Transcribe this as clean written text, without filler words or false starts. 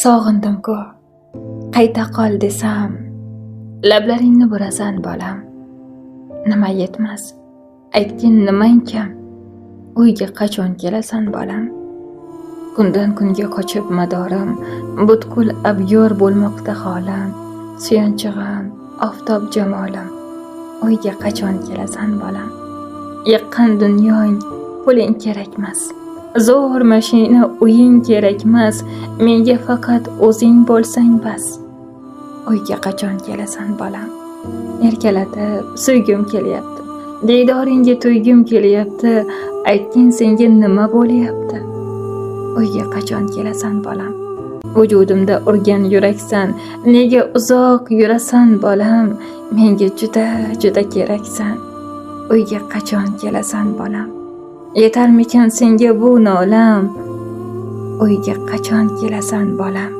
sog'indim-ku. Qayta qol desam, lablaringni burasan bolam. Nima yetmas, aytgin nimang kam, uyga qachon kelasan bolam. Kundan kunga qochib madorim, butkul abyor bo'lmoqda holam. Suyanchig'im, oftob jamolim, uyga qachon kelasan bolam. Yiqqan dunyoing puling kerakmas, zo'r mashina uying kerakmas, menga faqat o'zing bo'lsang bas. Uyga qachon kelasan bolam. Erkalatib suygim kelyapti, diydoringga to'ygim kelyapti, aytgin senga nima bo'lyapti. Uyga qachon kelasan bolam. Vujudimda urgan yuraksan, nega uzoq yurasan bolam. Menga juda keraksan, uyga qachon kelasan bolam. Yetarmikan senga bu nolam, uyga qachon kelasan bolam.